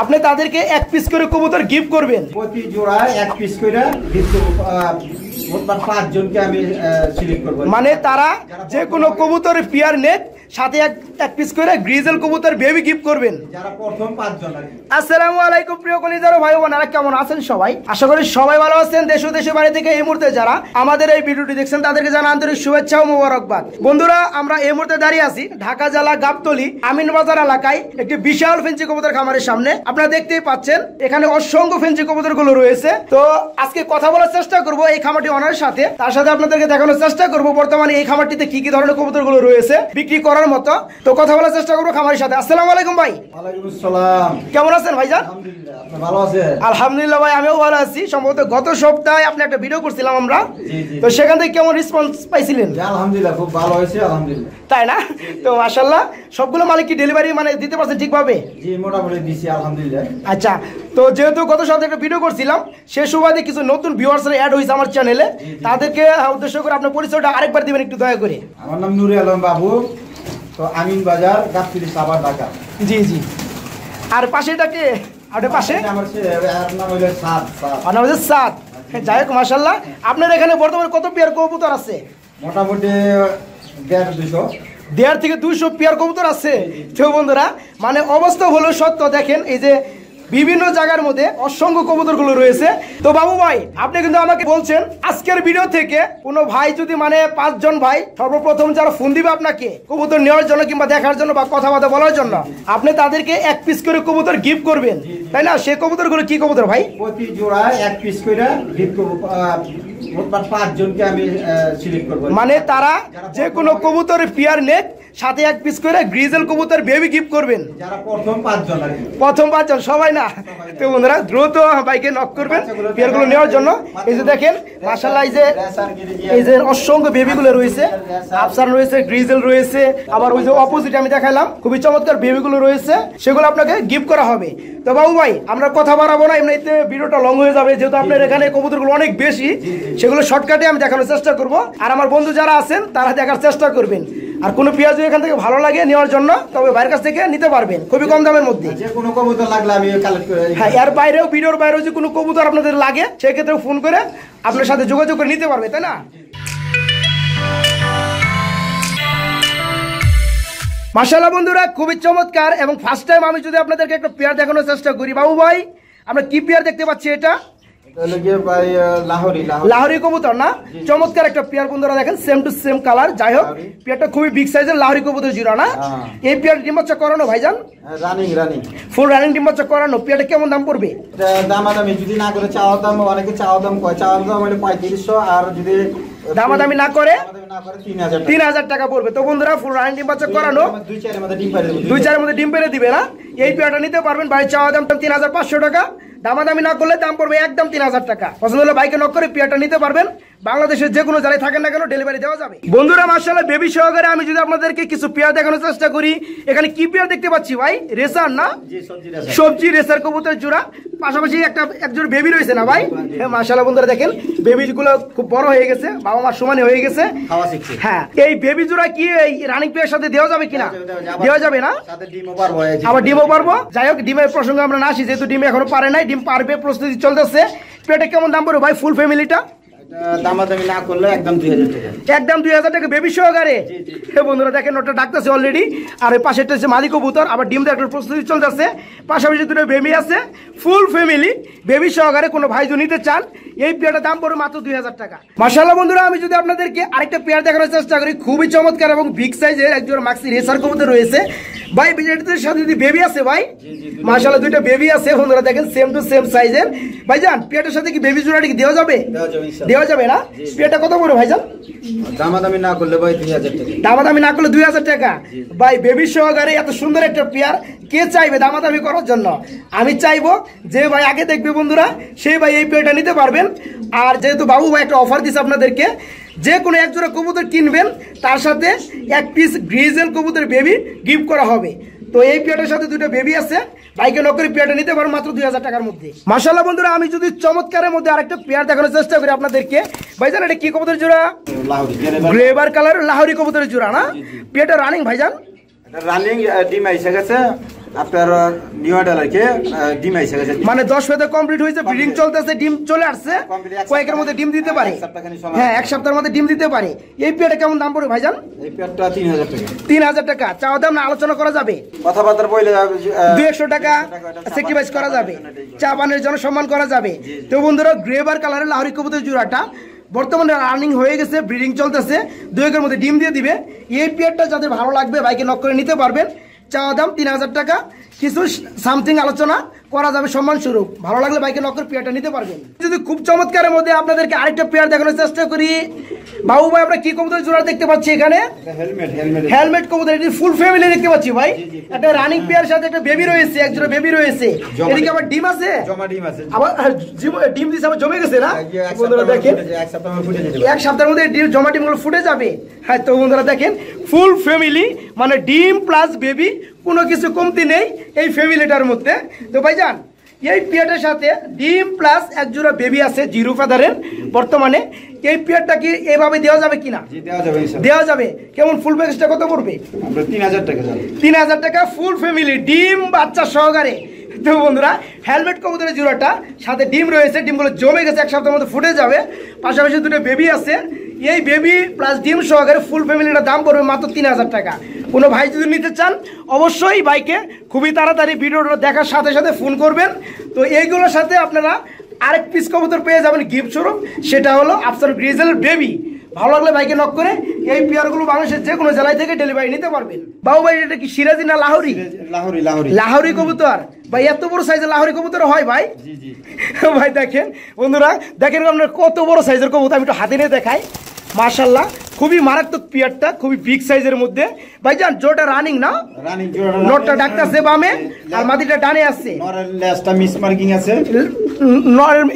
আপনি তাদেরকে এক পিস করে কবুতর গিফট করবেন, প্রতি জোড়া এক পিস করে পাঁচ জনকে আমি সিলেক্ট করব। মানে তারা যে কোনো কবুতর পেয়ার নেক সাথে এক পিস করে গ্রিজেল কবুতর বেবি গিফট করবেন। যারা প্রথম 5 জন। আসসালামু আলাইকুম প্রিয় কলিজার ভাই বোনেরা, কেমন আছেন সবাই? আশা করি সবাই ভালো আছেন। দেশ ও দেশের বাইরে থেকে এই মুহূর্তে যারা আমাদের এই ভিডিওটি দেখছেন তাদেরকে জানাই আন্তরিক শুভেচ্ছা ও মোবারকবাদ। বন্ধুরা, আমরা এই মুহূর্তে দাঁড়িয়ে আছি ঢাকা জেলা গাবতলী আমিনবাজার এলাকায় একটি বিশাল ফেন্সি কবুতর খামারের সামনে। আপনারা দেখতেই পাচ্ছেন এখানে অসংখ্য ফেন্সি কবুতর গুলো রয়েছে। তো আজকে কথা বলার চেষ্টা করব এই খামারটি ওনার সাথে, তার সাথে আপনাদেরকে দেখানোর চেষ্টা করব বর্তমানে এই খামারটিতে কি কি ধরনের কবুতর গুলো রয়েছে বিক্রি করার মতো। তো কথা বলার চেষ্টা করবো খামারের সাথে। আসসালামু আলাইকুম ভাই। ওয়ালাইকুম আসসালাম। কেমন আছেন ভাইজান? আলহামদুলিল্লাহ, আপনি ভালো আছেন? আলহামদুলিল্লাহ ভাই, আমিও ভালো আছি। সম্ভবত গত সপ্তাহে আপনি একটা ভিডিও করছিলাম আমরা, তো সেখান থেকে কেমন রেসপন্স পাইছিলেন? আলহামদুলিল্লাহ, খুব ভালো হয়েছে আলহামদুলিল্লাহ। তাই না? তো মাশাআল্লাহ সবগুলো মালিক কি ডেলিভারি মানে দিতে পারছেন ঠিকভাবে? জি, মোটামুটি দিছি আলহামদুলিল্লাহ। আচ্ছা, তো যেহেতু গত সপ্তাহে একটা ভিডিও করছিলাম সে সুবাদে কিছু নতুন ভিউয়ার্সরা অ্যাড হয়েছে আমার চ্যানেলে, তাদেরকে উদ্দেশ্য করে আপনার পরিচয়টা আরেকবার দিবেন একটু দয়া করে। আমার নাম নুরে আলম বাবু, তো আমিনবাজার গাবতলী সাভার ঢাকা। জি জি। আর পাশেটাকে আপনার পাশে আমার নাম হলো সাদ। নাম হচ্ছে সাদ। যাই হোক মাশাআল্লাহ, আপনার এখানে বর্তমানে কত পেয়ার কবুতর আছে? মোটামুটি 150 থেকে 200 পেয়ার কবুতর আছে। তো বন্ধুরা, মানে অবস্থা হলো সত্য। দেখেন এই যে বিভিন্ন জায়গার মধ্যে অসংখ্য কবুতর গুলো রয়েছে। তো বাবু ভাই, আপনি কিন্তু আমাকে বলছেন আজকের ভিডিও থেকে কোনো ভাই যদি মানে 5 জন ভাই সর্বপ্রথম যারা ফোন দিবে আপনাকে কবুতর নেওয়ার জন্য কিংবা দেখার জন্য বা কথাবার্তা বলার জন্য, আপনি তাদেরকে এক পিস করে কবুতর গিফট করবেন, তাই না? সেই কবুতর গুলো কি কবুতর ভাই? প্রতি জোড়া এক পিস করে গিফট করব। 5 জনকে আমি সিলেক্ট করব। মানে তারা যে কোনো কবুতর পেয়ার নেক সাথে এক পিস করে গ্রিজেল কবুতর বেবি গিফট করবেন। যারা প্রথম 5 জন আর কি। প্রথম 5 জন সবাই না? তো বন্ধুরা দ্রুত বাইকে নক করবেন পেয়ারগুলো নেওয়ার জন্য। এই যে দেখেন মাশাআল্লাহ, এই যে অসংখ্য বেবিগুলো রয়েছে, আফসার রয়েছে, গ্রিজেল রয়েছে, আবার ওই যে অপোজিটে আমি দেখাইলাম খুবই চমৎকার বেবিগুলো রয়েছে, সেগুলো আপনাকে গিফট করা হবে। তো বাবু ভাই, আমরা কথা বাড়াবো না, এমনিতে ভিডিওটা লং হয়ে যাবে, যেহেতু আপনার এখানে কবুতরগুলো অনেক বেশি, সেগুলো শর্টকাটে আমি দেখানোর চেষ্টা করব। আর আমার বন্ধু যারা আছেন তারা দেখার চেষ্টা করবেন। আর কোনো পেঁয়াজ এখান থেকে ভালো লাগে নেওয়ার জন্য, তবে ভাইয়ের কাছ থেকে নিতে পারবেন খুবই কম দামের মধ্যে। যে কোনো কবুতর লাগলে আমি কালেক্ট করে। হ্যাঁ, এর বাইরেও ভিডিওর বাইরেও যে কোনো কবুতর আপনাদের লাগে সেক্ষেত্রে ফোন করে আপনার সাথে যোগাযোগ করে নিতে পারবে, তাই না? মাশাআল্লাহ বন্ধুরা, খুবই চমৎকার। এবং ফার্স্ট টাইম আমি যদি আপনাদেরকে একটা পেয়ার দেখানোর চেষ্টা করি, বাবু ভাই আমরা কি পেয়ার দেখতে পাচ্ছি? এটা লাহোরি কবুতর না? চমৎকার একটা পেয়ার বন্ধুরা, দেখেন সেম টু সেম কালার। যাই হোক, পেয়ারটা খুবই বিগ সাইজের লাহোরি কবুতর জোড়া না? এই পেয়ার ডিম বাচ্চা করানো ভাইজান? রানিং ফুল রানিং ডিম বাচ্চা করানো। পেয়ারটা কেমন দাম পড়বে? দামাদামি যদি না করে চাওয়া দাম, অনেকে চাওয়া দাম কয়, চাওয়া দাম হলো 3500, আর যদি দামাদামি না করে 3000 টাকা পড়বে। তো বন্ধুরা, ফুল রানিং ডিম বাচ্চা করানো, 2-4 মধ্যে ডিম পারে দেব, 2-4 মধ্যে ডিম পেরে দিবে না? এই পেয়ারটা নিতে পারবেন। ভাই চাওয়া দাম 3500 টাকা, দামাদামি না করলে দাম পড়বে একদম 3000 টাকা। পছন্দ হলে বাইকে নক করে পেয়ারটা নিতে পারবেন। বাংলাদেশের যে কোনো জায়গায় থাকেন না কেন ডেলিভারি দেওয়া যাবে। বন্ধুরা মাশাআল্লাহ, বেবি সহকারে আমি যদি আপনাদেরকে কিছু পেয়ার দেখানোর চেষ্টা করি, এখানে কি পেয়ার দেখতে পাচ্ছি ভাই? রেসার না? সবজি রেসার কবুতর জোড়া, পাশাপাশি একজন বেবি রয়েছে না ভাই? হ্যাঁ মাশাআল্লাহ বন্ধুরা, দেখেন বেবিগুলো খুব বড় হয়ে গেছে, বাবা মার সমানে হয়ে গেছে। হ্যাঁ, এই বেবি জোড়া কি এই রানিং পেয়ার সাথে দেওয়া যাবে কিনা? দেওয়া যাবে না? আবার ডিমও পারবো। যাই হোক, ডিমের প্রসঙ্গে আমরা না আসি, যেহেতু ডিম এখনো পারে নাই, ডিম পারবে, প্রস্তুতি চলতেছে। পেয়ারটা কেমন দাম পড়বে ভাই ফুল ফ্যামিলিটা? দামাদামি না করলে একদম 2000 টাকা। একদম 2000 টাকা বেবি সহকারে। বন্ধুরা দেখেন, ওটা ডাকতেছে অলরেডি। আর ওই পাশেরটা হচ্ছে মাদি কবুতর, আবার ডিম দেওয়ার প্রস্তুতি চলতেছে। পাশাপাশি দুটো বেবি আছে, ফুল ফ্যামিলি বেবি সহকারে। কোনো ভাই যদি নিতে চান, এই পেয়ারটার দাম পড়বে মাত্র 2000 টাকা। মাশাআল্লাহ বন্ধুরা, আমি যদি আপনাদেরকে আরেকটা পেয়ার দেখানোর চেষ্টা করি, খুবই চমৎকার এবং বিগ সাইজের একজন মাক্সি রেসার কবুতর রয়েছে ভাই। এটার সাথে যদি বেবি আছে ভাই, মাশাআল্লাহ দুইটা বেবি আছে বন্ধুরা, দেখেন সেম টু সেম সাইজের। ভাইজান পেয়ারটার সাথে কি বেবি জোড়াটি কি দেওয়া যাবে? দেওয়া যাবে না? পেয়ারটা কত পড়বে ভাইজান? দামাদামি না করলে ভাই 2000 টাকা। দামাদামি না করলে 2000 টাকা। ভাই বেবি সহকারে এত সুন্দর একটা পেয়ার কে চাইবে দামাদামি করার জন্য? আমি চাইবো যে ভাই আগে দেখবে বন্ধুরা, সেই ভাই এই পেয়ারটা নিতে পারবেন। আর যেহেতু বাবু ভাই একটা অফার দিচ্ছে আপনাদেরকে, যে কোনো এক জোড়া কবুতর কিনবেন তার সাথে এক পিস গ্রিজেল কবুতর বেবি গিফট করা হবে। তো এই পেয়ারটার সাথে দুটো বেবি আছে, বাইকে নক করে পেয়ারটা নিতে পারো মাত্র 2000 টাকার মধ্যে। মাশাআল্লাহ বন্ধুরা, আমি যদি চমৎকারের মধ্যে আরেকটা পেয়ার দেখানোর চেষ্টা করি আপনাদেরকে, ভাইজান এটা কি কবুতরের জোড়া? গ্লেবার কালার লাহোরি কবুতরের জোড়া না? পেয়ারটা রানিং ভাইজান? রানিং, ডিম আইসা গেছে, আপনার নিউ অ্যাডালারকে ডিম আইছে মানে 10 ফেদা কমপ্লিট হয়েছে, ব্রিডিং চলতেছে, ডিম চলে আসছে, কয়েকের মধ্যে ডিম দিতে পারে। হ্যাঁ, এক সপ্তাহের মধ্যে ডিম দিতে পারে। এই পেয়ারটা কেমন দাম পড়বে ভাইজান? এই পেয়ারটা 3000 টাকা। 3000 টাকা চাওয়া দাম না, আলোচনা করা যাবে? কথাবার্তা বলে 200 টাকা স্যাক্রিফাইস করা যাবে, চা পানের জন্য সম্মান করা যাবে। তো বন্ধুরা, গ্রেভার কালারের লাহোরি কবুতর জোড়াটা বর্তমানে রানিং হয়ে গেছে, ব্রিডিং চলতেছে, 2 একের মধ্যে ডিম দিয়ে দিবে। এই পেয়ারটা যাদের ভালো লাগবে বাইকে নক করে নিতে পারবেন। চাওয়া দাম 3000 টাকা, কিছু সামথিং আলোচনা করা যাবে সম্মান স্বরূপ। ভালো লাগলে বাইকে নক করে পেয়ারটা নিতে পারবেন। যদি খুব চমৎকারের মধ্যে আপনাদেরকে আরেকটা পেয়ার দেখানোর চেষ্টা করি। বাবু ভাই, আমরা কি কবুতর জোড়া দেখতে পাচ্ছি এখানে? হেলমেট কবুতর, এটি ফুল ফ্যামিলি দেখতে পাচ্ছি ভাই। একটা রানিং পেয়ার সাথে একটা বেবি রয়েছে, একজোড়া বেবি রয়েছে। এদিকে আবার ডিম আছে, আবার ডিম দিছে, আবার জমে গেছে না বন্ধুরা? দেখেন এক সপ্তাহের মধ্যে জমা ডিমগুলো ফুটে যাবে। হ্যাঁ, তো বন্ধুরা দেখেন ফুল ফ্যামিলি, মানে ডিম প্লাস বেবি, কোনো কিছু কমতি নেই এই ফ্যামিলিটার মধ্যে। তো ভাইজান, এই পেয়ারটার সাথে ডিম প্লাস একজোড়া বেবি আছে জিরো ফাদারের বর্তমানে। এই পেয়ারটা কি এভাবে দেওয়া যাবে কিনা? দেওয়া যাবে। কেমন ফুল প্যাকেজটা কত পড়বে? 3000 টাকা। 3000 টাকা ফুল ফ্যামিলি, ডিম বাচ্চা সহকারে। তো বন্ধুরা, হেলমেট কবুতরের জোড়াটা সাথে ডিম রয়েছে, ডিমগুলো জমে গেছে, এক সপ্তাহের মধ্যে ফুটে যাবে। পাশাপাশি দুটো বেবি আছে। এই বেবি প্লাস ডিম সহকারে ফুল ফ্যামিলিটার দাম পড়বে মাত্র 3000 টাকা। কোনো ভাই যদি নিতে চান অবশ্যই বাইকে খুবই তাড়াতাড়ি ভিডিওটা দেখার সাথে সাথে ফোন করবেন। তো এইগুলোর সাথে আপনারা আরেক পিস কবুতর পেয়ে যাবেন গিফট স্বরূপ, সেটা হলো আফসার গ্রিজেল বেবি। ভালো লাগলে বাইকে নক করে এই পেয়ারগুলো বাংলাদেশের যে কোনো জেলায় থেকে ডেলিভারি নিতে পারবেন। বাবু ভাই, এটা কি সিরাজি না লাহোরি? লাহোরি কবুতর ভাই, এত বড় সাইজের লাহোরি কবুতর হয় ভাই? ভাই দেখেন বন্ধুরা, দেখেন আপনার কত বড় সাইজের কবুতর, আমি একটু হাতে নিয়ে দেখাই। মাশাআল্লাহ, খুবই মারাত্মক পেয়ারটা, খুবই বিগ সাইজের মধ্যে। ভাইজান, জোড়াটা রানিং না? নটটা ডাকতেছে বামে আর মাদিটা ডানে আছে।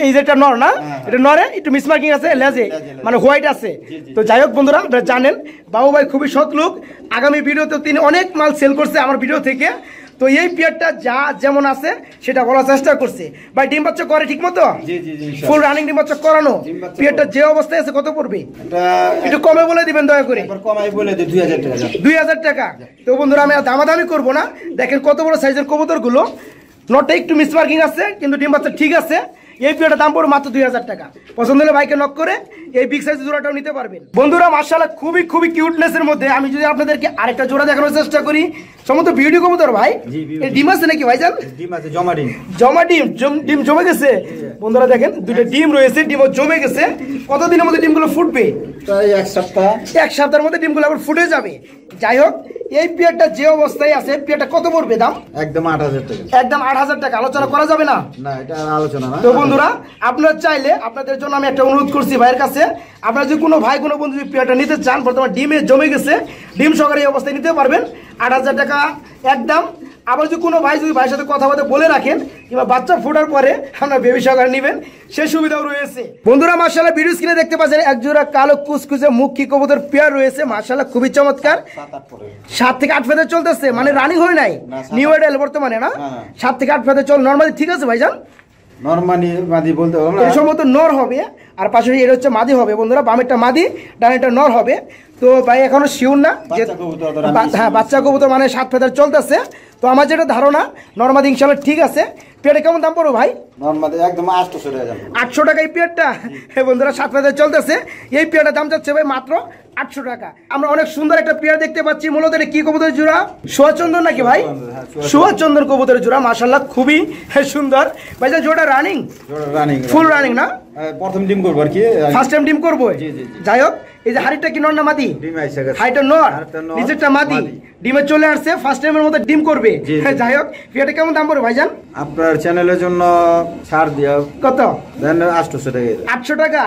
এই যেটা নর না, এটা নরে একটু মিসমার্কিং আছে, লেজে মানে হোয়াইট আছে। তো যাই হোক বন্ধুরা, আপনারা জানেন বাবু ভাই খুবই সৎ লোক। আগামী ভিডিওতে তিনি অনেক মাল সেল করছে আমার ভিডিও থেকে। তো এই পেয়ারটা যা যেমন আছে সেটা বলার চেষ্টা করছে। ভাই, ডিম বাচ্চা করে ঠিক মতো? ফুল রানিং ডিম বাচ্চা করানো। পেয়ারটা যে অবস্থায় আছে কত পড়বে? একটু কমে বলে দিবেন দয়া করে। 2000 টাকা। তো বন্ধুরা, আমি আর দামাদামি করবো না। দেখেন কত বড় সাইজের কবুতর গুলো। নটটা একটু মিসমার্কিং আছে, কিন্তু ডিম বাচ্চা ঠিক আছে। এই পেয়ারটার দাম পড়বে মাত্র 2000 টাকা। পছন্দ হলে বাইকে নক করে এই বিগ সাইজ জোড়াটাও নিতে পারবেন। বন্ধুরা, মাশাআল্লাহ খুবই খুবই কিউটনেসের মধ্যে আমি যদি আপনাদেরকে আরেকটা জোড়া দেখানোর চেষ্টা করি, সমস্ত বিউটি কবুতর ভাই। এই ডিম আছে নাকি ভাইজান? ডিম আছে, জমা ডিম। জমা ডিম, ডিম জমে গেছে। বন্ধুরা দেখেন, দুটো ডিম রয়েছে, ডিমও জমে গেছে। কতদিনের মধ্যে ডিমগুলো ফুটবে? এক সপ্তাহ। এক সপ্তাহের মধ্যে ডিমগুলো আবার ফুটে যাবে। যাই হোক, এই পেয়ারটা যে অবস্থায় আছে, পেয়ারটা কত পড়বে দাম? একদম 8000 টাকা। একদম 8000 টাকা। আলোচনা করা যাবে না? না, এটা আলোচনা না। তো বন্ধুরা, আপনারা চাইলে আপনাদের জন্য আমি একটা অনুরোধ করছি ভাইয়ের কাছে, আপনারা যদি কোনো ভাই কোনো বন্ধু যদি পেয়ারটা নিতে চান, বর্তমানে ডিমে জমে গেছে, ডিম সহকারে এই অবস্থায় নিতে পারবেন 8000 টাকা একদম। আবার যদি কোনো ভাই যদি ভাইয়ের সাথে কথাবার্তা বলে রাখেন, কিংবা বাচ্চা ফোটার পরে আপনারা বেবি সহকারে নেবেন, সেই সুবিধাও রয়েছে। বন্ধুরা, মাশাআল্লাহ ভিডিও স্ক্রিনে দেখতে পাচ্ছেন একজোড়া কালো কুচকুচে মুখী কবুতর পেয়ার রয়েছে। মাশাআল্লাহ খুবই চমৎকার। 7 থেকে 8 ফেদার চলতেছে, মানে রানিং হয় নাই, নিউ এডেল বর্তমানে না? 7 থেকে 8 ফেদার চল, নরমালি ঠিক আছে ভাইজান? নরমালি মাদি বলতে হবে না, এই সম্ভবত নর হবে, আর পাশে এটা হচ্ছে মাদি হবে। বন্ধুরা, বামেরটা মাদি, ডানেরটা নর হবে। তো ভাই এখনো শিওর না যে হ্যাঁ বাচ্চা কবুতর মানে 7 ফেদার চলতেছে। তো আমার যেটা ধারণা নরমাদি ইনশাআল্লাহ ঠিক আছে। পেয়ারটা কেমন দাম পড়ো ভাই? নরমাদি একদম 800 টাকা। 800 টাকা এই পেয়ারটা? হ্যাঁ বন্ধুরা, 7 ফেদার চলতেছে। এই পেয়ারটার দাম যাচ্ছে ভাই মাত্র 800 টাকা। আমরা অনেক সুন্দর একটা পেয়ার দেখতে পাচ্ছি। মূলত এটা কি কবুতরের জোড়া? সোয়াচন্দন নাকি ভাই? সোয়াচন্দন কবুতরের জোড়া। মাশাআল্লাহ খুবই সুন্দর। ভাই জোড়া রানিং? ফুল রানিং না? প্রথম ডিম করব আর কি, ফার্স্ট টাইম ডিম করব। যাই হোক, এই যে হাড়িটা কি নর না মাদি? হাড়িটা নর, নিচেরটা মাদি। ডিমে চলে আসছে, ফার্স্ট টাইমের মতো ডিম করবে। যাই হোক, পেয়ারটা কেমন দাম পড়বে ভাইজান? আপনার চ্যানেলের জন্য ছাড় দিয়া কত? দেন 800 টাকা। 800 টাকা।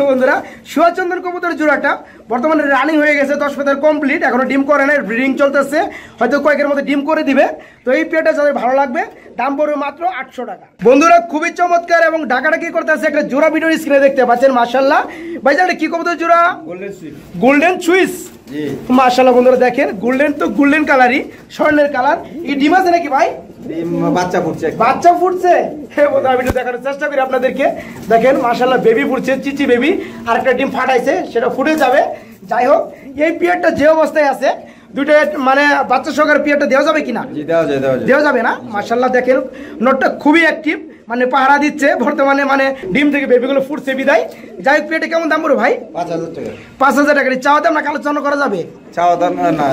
বন্ধুরা, সোয়াচন্দন কবুতরের জোড়াটা বর্তমানে রানিং হয়ে গেছে, 10 ফেদার কমপ্লিট, এখনো ডিম করে নাই, ব্রিডিং চলতেছে, হয়তো কয়েকের মধ্যে ডিম করে দিবে। তো এই পেয়ারটা যাদের ভালো লাগবে দাম পড়বে মাত্র 800 টাকা। বন্ধুরা, খুবই চমৎকার এবং ডাকাডাকি করতে আছে একটা জোড়া ভিডিও স্ক্রিনে দেখতে পাচ্ছেন। মাশাআল্লাহ ভাইজান, এটা কি কবুতর জোড়া? Golden Swiss. মাশাআল্লাহ বন্ধুরা দেখেন, গোল্ডেন তো গোল্ডেন কালারই, স্বর্ণের কালার। এই ডিম আছে নাকি ভাই? বাচ্চা ফুটছে। বাচ্চা ফুটছে। বন্ধুরা, ভিডিও দেখানোর চেষ্টা করি আপনাদেরকে। দেখেন মাশাআল্লাহ বেবি ফুটছে, চিচি বেবি। আর একটা ডিম ফাটাইছে, সেটা ফুটে যাবে। যাই হোক, এই পেয়ারটা যে অবস্থায় আছে দুইটা মানে বাচ্চা সহকারে পেয়ারটা দেওয়া যাবে কিনা? জি দেওয়া যায় দেওয়া যাবে না? মাশাআল্লাহ দেখেন নটটা খুবই অ্যাক্টিভ, মানে পাহারা দিচ্ছে বর্তমানে, মানে ডিম থেকে বেবিগুলো ফুটছে বিদায়। যাই হোক, পেটে কেমন দাম পড়বে ভাই? 5000 টাকা। 5000 টাকা চাওয়া দাম না আলোচনা করা যাবে? চাওয়া দাম না,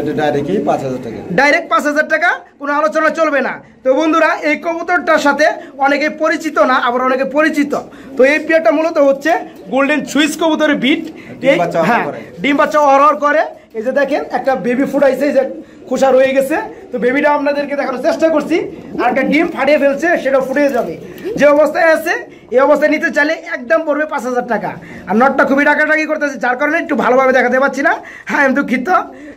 এটা ডাইরেক্টই 5000 টাকা। ডাইরেক্ট 5000 টাকা, কোনো আলোচনা চলবে না। তো বন্ধুরা, এই কবুতরটার সাথে অনেকে পরিচিত না, আবার অনেকে পরিচিত। তো এই পেয়ারটা মূলত হচ্ছে গোল্ডেন সুইস কবুতরের বিট। হ্যাঁ, ডিম বাচ্চা অর করে। এই যে দেখেন একটা বেবি ফুটাইছে, এই যে খোসা রয়ে গেছে। তো বেবিটা আপনাদেরকে দেখানোর চেষ্টা করছি। আর একটা ডিম ফাটিয়ে ফেলছে, সেটা ফুটে যাবে। যে অবস্থায় আছে এই অবস্থায় নিতে চাইলে একদম পড়বে 5000 টাকা। আর নটটা খুবই ডাকাডাকি করতেছে, যার কারণে একটু ভালোভাবে দেখাতে পারছি না। হ্যাঁ, আমি দুঃখিত।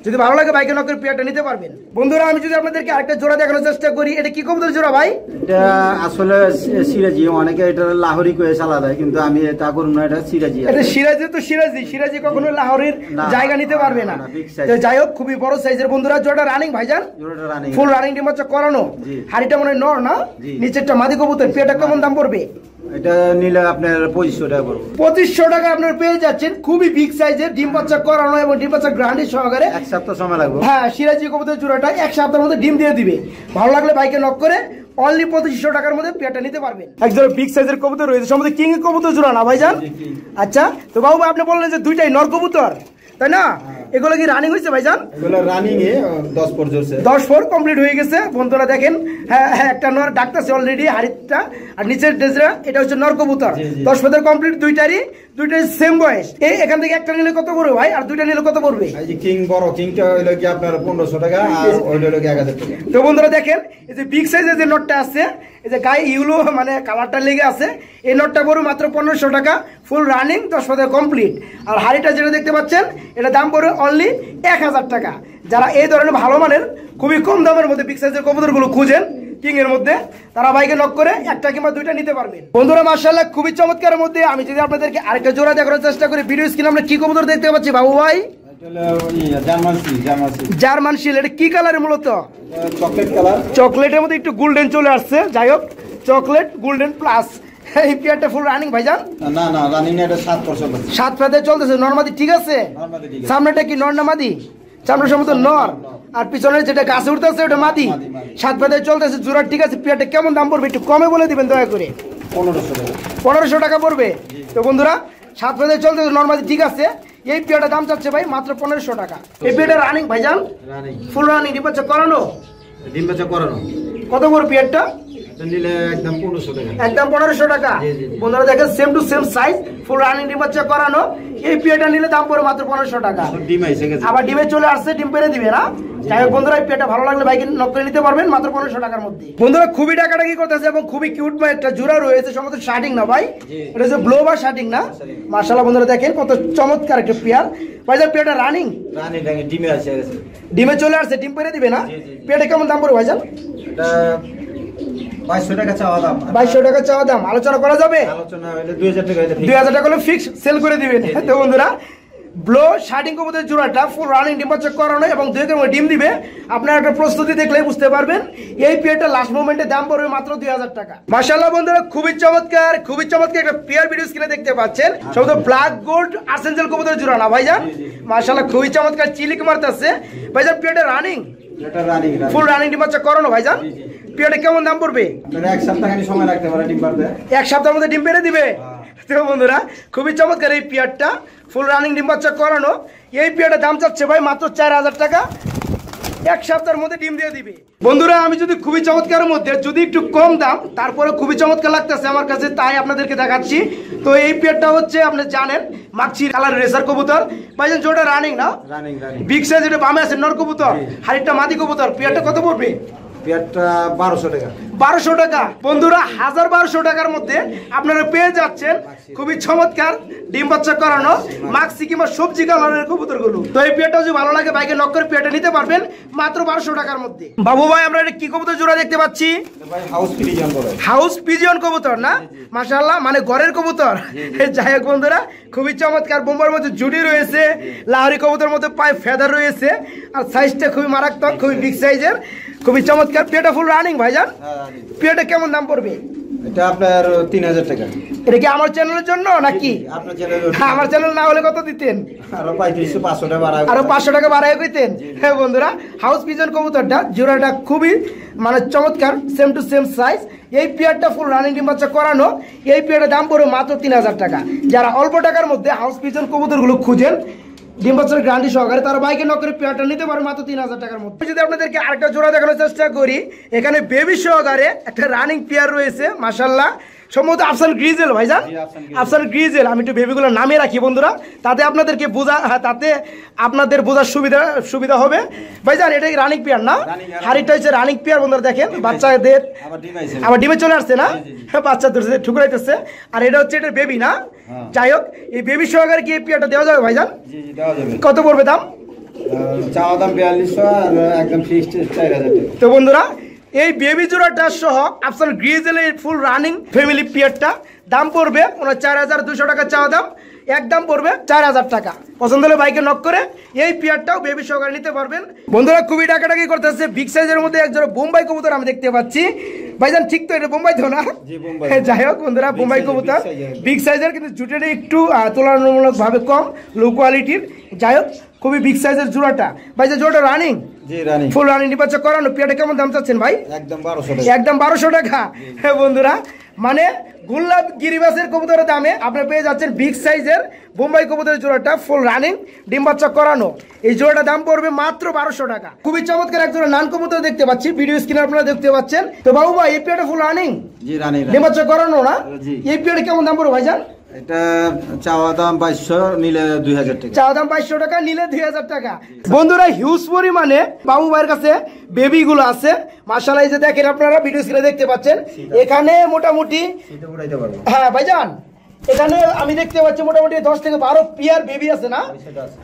যদি ভালো লাগে বাইকে নকের পেয়ারটা নিতে পারবেন। বন্ধুরা, আমি যদি আপনাদেরকে আরেকটা জোড়া দেখানোর চেষ্টা করি, এটা কি কবুতর জোড়া ভাই? এটা আসলে সিরাজি, অনেকে এটা লাহোরি কয়ে চালা দেয়, কিন্তু আমি এটা করব না, এটা সিরাজি। এটা সিরাজি তো সিরাজি কখনো লাহোরের জায়গা নিতে পারবে না। যাই হোক, খুবই বড় সাইজের। বন্ধুরা, জোড়াটা রানিং ভাইজান, ফুল রানিং ডিম বাচ্চা করানো। হাড়িটা মনে হয় নর না, নিচেরটা মাদি কবুতর। পেয়ারটা কেমন দাম পড়বে? এটা নিলে আপনার 2500 টাকা পড়বে। 2500 টাকা আপনার পেয়ে যাচ্ছেন খুবই বিগ সাইজের ডিম বাচ্চা করানো এবং ডিম বাচ্চা গ্রান্ডি সহকারে। এক সপ্তাহ সময় লাগবে। হ্যাঁ, সিরাজি কবুতর জোড়াটা এক সপ্তাহের মধ্যে ডিম দিয়ে দিবে। ভালো লাগলে বাইকে নক করে অনলি 2500 টাকার মধ্যে পেয়ারটা নিতে পারবেন। একজন বিগ সাইজের কবুতর রয়েছে, সম্ভবত কিং কবুতর জোড়া না ভাইজান? আচ্ছা, তো বাবু ভাই আপনি বললেন যে দুইটাই নর কবুতর, তাই না? এগুলো কি রানিং হয়েছে ভাইজান? এগুলো রানিং এ 10 ফোর জ্বলছে। 10 ফোর কমপ্লিট হয়ে গেছে। বন্ধুরা দেখেন, হ্যাঁ একটা নর ডাকতেছে অলরেডি হাড়িটা। আর নিচের ডেজরা এটা হচ্ছে নর কবুতর। 10 ফোর কমপ্লিট, দুইটারই সেম বয়স। এখান থেকে একটা নিলে কত পড়বে ভাই, আর দুইটা নিলে কত পড়বে? এই যে কিং বড় কিংটা হইলো কি আপনার 1500 টাকা, আর ওইটা হইলো কি 1000 টাকা। তো বন্ধুরা দেখেন, এই যে বিগ সাইজের যে নটটা আছে, এই যে গায়ে ইউলো মানে কালারটা লেগে আছে, এই নটটা পড়বে মাত্র 1500 টাকা, ফুল রানিং, 10 ফোর কমপ্লিট। আর হাড়িটা যেটা দেখতে পাচ্ছেন, এটা দাম পড়বে অনলি 1000 টাকা। যারা এই ধরনের ভালো মানের খুবই কম দামের মধ্যে বিগ সাইজের কবুতরগুলো খুঁজেন কিং এর মধ্যে, তারা বাইকে নক করে একটা কিংবা দুইটা নিতে পারবেন। বন্ধুরা, মাশাআল্লাহ খুবই চমৎকারের মধ্যে আমি যদি আপনাদেরকে আরেকটা জোড়া দেখানোর চেষ্টা করি, ভিডিও স্ক্রিনে আমরা কি কবুতর দেখতে পাচ্ছি বাবু ভাই? জার্মান শিল। এটা কি কালারের মূলত? Chocolate colour. চকলেটের মধ্যে একটু গোল্ডেন চলে আসছে। যাই হোক, চকলেট গোল্ডেন প্লাস। এই পেয়ারটা ফুল রানিং ভাইজান? না না, রানিং এটা 7% 7 ফেদে চলতেছে। নরমাদি ঠিক আছে? সামনেটা কি নর না মাদি? সামনে সম্ভবত নর, আর পিছনের যেটা গাছে উঠতেছে ওটা মাদি। 7 ফেদে চলতেছে, জোড়া ঠিক আছে। পেয়ারটা কেমন দাম পড়বে একটু কমে বলে দিবেন দয়া করে। 1500 টাকা। 1500 টাকা পড়বে। তো বন্ধুরা, 7 ফেদে চলতেছে, নরমাদি ঠিক আছে। এই পেয়ারটা দাম চাচ্ছে ভাই মাত্র 1500 টাকা। এই পেয়ারটা রানিং ভাইজান? রানিং, ফুল রানিং, ডিম বাচ্চা করানো। ডিম বাচ্চা করানো। কত করে পেয়ারটা? নিলে একদম 1500 টাকা। একদম 1500 টাকা। বন্ধুরা দেখেন, same to same size, full running ডিম বাচ্চা করানো। এই পেয়ারটা নিলে দাম পড়ে মাত্র 1500 টাকা। ডিম আইছে গেছে, আবার ডিমে চলে আসছে, ডিম পেরে দিবে না। যাই হোক বন্ধুরা, এই পেয়ারটা ভালো লাগলে বাইকে নক করে নিতে পারবেন মাত্র 1500 টাকার মধ্যে। বন্ধুরা, খুবই ডাকাডাকি করতেছে এবং খুবই কিউট একটা জোড়া রয়েছে, সম্ভবত শার্টিং না ভাই? এটা হচ্ছে ব্লো বা শার্টিং না? মাশাআল্লাহ বন্ধুরা দেখেন কত চমৎকার একটা পেয়ার। ভাইজান পেয়ারটা রানিং? রানিং, ডিমে আসে গেছে। ডিমে চলে আসছে, ডিম পেরে দিবে না? পেয়ারটা কেমন দাম পড়বে ভাইজান? এটা 2200 টাকা চাওয়া দাম। 2200 টাকা চাওয়া দাম, আলোচনা করা যাবে? আলোচনা হলে 2000 টাকা হইলে 2000 টাকা হলে ফিক্স সেল করে দিবেন। তো বন্ধুরা, ব্লো শার্টিং কবুতরের জোড়াটা ফুল রানিং ডিম বাচ্চা করানো এবং 2 কেমন ডিম দিবে। আপনারা একটা প্রস্তুতি দেখলেই বুঝতে পারবেন। এই পেয়ারটা লাস্ট মোমেন্টে দাম পড়বে মাত্র 2000 টাকা। মাশাআল্লাহ বন্ধুরা, খুবই চমৎকার একটা পেয়ার ভিডিও স্ক্রিনে দেখতে পাচ্ছেন। সম্ভবত ব্ল্যাক গোল্ড আর্সেঞ্জেল কবুতরের জোড়া না ভাইজান? মাশাআল্লাহ খুবই চমৎকার, চিলিক মারতেছে। ভাইজান পেয়ারটা রানিং? এটা রানিং, ফুল রানিং ডিম বাচ্চা করানো ভাইজান। পেয়ারটা কেমন দাম পড়বে? এক সপ্তাহ সময় লাগতে পারে ডিম পারতে। এক সপ্তাহের মধ্যে ডিম পেরে দিবে। তো বন্ধুরা, খুবই চমৎকার এই পেয়ারটা, ফুল রানিং ডিম বাচ্চা করানো। এই পেয়ারটা দাম চাচ্ছে ভাই মাত্র 4000 টাকা। এক সপ্তাহের মধ্যে ডিম দিয়ে দিবে। বন্ধুরা, আমি যদি খুবই চমৎকারের মধ্যে যদি একটু কম দাম, তারপরে খুবই চমৎকার লাগতেছে আমার কাছে, তাই আপনাদেরকে দেখাচ্ছি। তো এই পেয়ারটা হচ্ছে আপনি জানেন মাক্সি কালার রেসার কবুতর। ভাইজান জোড়া রানিং না? Running, running. বিগ সাইজ, এটা বামে আছে নর কবুতর, হাড়িটা মাদি কবুতর। পেয়ারটা কত পড়বে? পেয়ারটা 1200 টাকা। 1200 টাকা। বন্ধুরা, 1200 টাকার মধ্যে আপনারা পেয়ে যাচ্ছেন খুবই চমৎকার ডিম বাচ্চা করানো মাক্সি কিংবা সবজি কালারের কবুতরগুলো। তো এই পেয়ারটা যদি ভালো লাগে বাইকে নক করে পেয়ারটা নিতে পারবেন মাত্র 1200 টাকার মধ্যে। বাবু ভাই, আমরা এটা কি কবুতর জোড়া দেখতে পাচ্ছি? ভাই হাউস পিজিয়ন বলে। হাউস পিজিয়ন কবুতর না? মাশাআল্লাহ, মানে ঘরের কবুতর। যাই হোক বন্ধুরা, খুবই চমৎকার, বোম্বার মধ্যে জুড়ি রয়েছে, লাহোরি কবুতরের মধ্যে পায়ে ফেদার রয়েছে, আর সাইজটা খুবই মারাত্মক, খুবই বিগ সাইজের, খুবই চমৎকার। পেয়ারটা ফুল রানিং ভাইজান? পেয়ারটা কেমন দাম পড়বে? এটা আপনার 3000 টাকা। এটা কি আমার চ্যানেলের জন্য নাকি? আপনার চ্যানেল আমার চ্যানেল না হলে কত দিতেন? আরো 500 টাকা বাড়ায়, আরো 500 টাকা বাড়ায় কইতেন। হ্যাঁ বন্ধুরা, হাউস পিজন কবুতরটা জোড়াটা খুবই মানে চমৎকার, সেম টু সেম সাইজ। এই পেয়ারটা ফুল রানিং ডিম বাচ্চা করানো, এই পেয়ারটার দাম পড়বে মাত্র 3000 টাকা। যারা অল্প টাকার মধ্যে হাউস পিজন কবুতরগুলো খুঁজেন ডিম বাচ্চার গ্যারান্টি সহকারে, তারা বাইকে নক করে পেয়ারটা নিতে পারে মাত্র 3000 টাকার মধ্যে। যদি আপনাদেরকে আরেকটা জোড়া দেখানোর চেষ্টা করি, এখানে বেবি সহকারে একটা রানিং পেয়ার রয়েছে মাশাআল্লাহ, সম্ভবত আফসান গ্রিজেল ভাইজান, আফসান গ্রিজেল। আমি একটু বেবিগুলোর নামে রাখি বন্ধুরা, তাতে আপনাদেরকে তাতে আপনাদের বোঝার সুবিধা হবে। ভাইজান এটা রানিং পেয়ার না? হাড়িটা হচ্ছে রানিং পেয়ার বন্ধুরা, দেখেন বাচ্চাদের আবার ডিমে চলে আসছে না, বাচ্চা ধরছে ঠুকরাইতেছে। আর এটা হচ্ছে এটা বেবি না? যাই হোক, এই বেবি সহকারে কি এই পেয়ারটা দেওয়া যাবে ভাইজান? কত পড়বে দাম? চাওয়া দাম 4200 আর একদম ফিক্সড 4000 টাকা। তো বন্ধুরা, এই বেবি জোড়াটা সহ আফসান গ্রিজেলের ফুল রানিং ফ্যামিলি পেয়ারটা দাম পড়বে 4200 টাকা চাওয়া দাম, একদম পড়বে 4000 টাকা। পছন্দ হলে বাইকে নক করে এই পেয়ারটাও বেবি সহকারে নিতে পারবেন। বন্ধুরা খুবই ডাকাডাকি করতেছে, বিগ সাইজের মধ্যে একজোড়া বোম্বাই কবুতর আমি দেখতে পাচ্ছি। ভাইজান ঠিক তো, এটা বোম্বাই তো না? যাই হোক বন্ধুরা, বোম্বাই কবুতর বিগ সাইজের, কিন্তু জুটের একটু তুলনামূলক ভাবে কম, লো কোয়ালিটির। যাই হোক, খুবই বিগ সাইজের জোড়াটা। ভাইজান জোড়াটা রানিং, জি রানিং, ফুল রানিং বাচ্চা করানো। পেয়ারটা কেমন দাম চাচ্ছেন ভাই? একদম 1200 টাকা। একদম 1200 টাকা। হ্যাঁ বন্ধুরা, মানে গোল্লাপ গিরিবাসের কবুতরের দামে আপনারা পেয়ে যাচ্ছেন বিগ সাইজের বোম্বাই কবুতরের জোড়াটা ফুল রানিং ডিম বাচ্চা করানো। এই জোড়াটা দাম পড়বে মাত্র 1200 টাকা। খুবই চমৎকার এক জোড়া নান কবুতর দেখতে পাচ্ছি, ভিডিও স্ক্রিনে আপনারা দেখতে পাচ্ছেন। তো বাবু ভাই, এই পেয়ারটা ফুল রানিং, জি রানিং, ডিম বাচ্চা করানো না? জি। এই পেয়ারটা কেমন দাম পড়বে ভাইজান? এটা চাওয়া দাম 2200, নিলে 2000 টাকা। চাওয়া দাম 2200 টাকা, নিলে 2000 টাকা। বন্ধুরা হিউজ পরিমাণে বাবু ভাইয়ের কাছে বেবি গুলো আছে মাশাআল্লাহ। এই যে দেখেন আপনারা ভিডিও স্ক্রিনে দেখতে পাচ্ছেন, এখানে মোটামুটি এটা উড়াইতে পারবো। হ্যাঁ ভাইজান, এখানে আমি দেখতে পাচ্ছি মোটামুটি 10 থেকে 12 পেয়ার বেবি আছে না?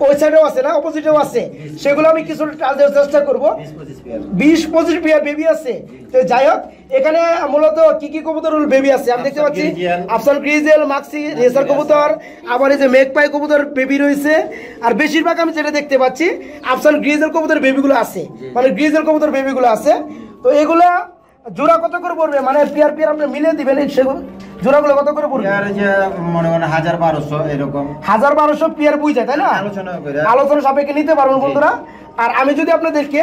ওই সাইডেও আছে না, অপোজিটেও আছে। সেগুলো আমি কিছু টাচ দেওয়ার চেষ্টা করব। 20-25 পেয়ার বেবি আছে। তো যাই হোক, এখানে মূলত কি কি কবুতর বেবি আছে আমি দেখতে পাচ্ছি? আফসান গ্রিজেল, মাক্সি, রেসার কবুতর, আবার এই যে মেঘপাই কবুতর বেবি রয়েছে। আর বেশিরভাগ আমি যেটা দেখতে পাচ্ছি আফসান গ্রিজেল কবুতর বেবিগুলো আছে, মানে গ্রিজেল কবুতর বেবিগুলো আছে। তো এগুলা জোড়া কত করে পড়বে, মানে পেয়ার আপনি মিলিয়ে দিবেন সেগুলো জোড়াগুলো কত করে পড়বে? আর যে মনে করেন 1200 এরকম, 1200 পেয়ার বুঝ যায়, তাই না? আলোচনা সাপেক্ষে নিতে পারবেন বন্ধুরা। আর আমি যদি আপনাদেরকে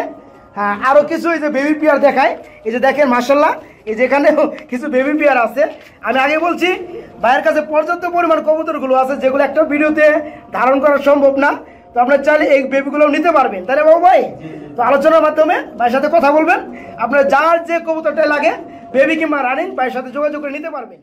আরো কিছু এই যে বেবি পেয়ার দেখাই, এই যে দেখেন মাশাআল্লাহ, এই যে এখানে কিছু বেবি পেয়ার আছে। আমি আগে বলছি ভাইয়ের কাছে পর্যাপ্ত পরিমাণ কবুতরগুলো আছে, যেগুলো একটা ভিডিওতে ধারণ করা সম্ভব না। তো আপনার চাইলে এই বেবিগুলো নিতে পারবেন, তাই না বাবু ভাই? তো আলোচনার মাধ্যমে ভাইয়ের সাথে কথা বলবেন, আপনার যার যে কবুতরটা লাগে বেবি কিংবা রানিং ভাইয়ের সাথে যোগাযোগ করে নিতে পারবেন।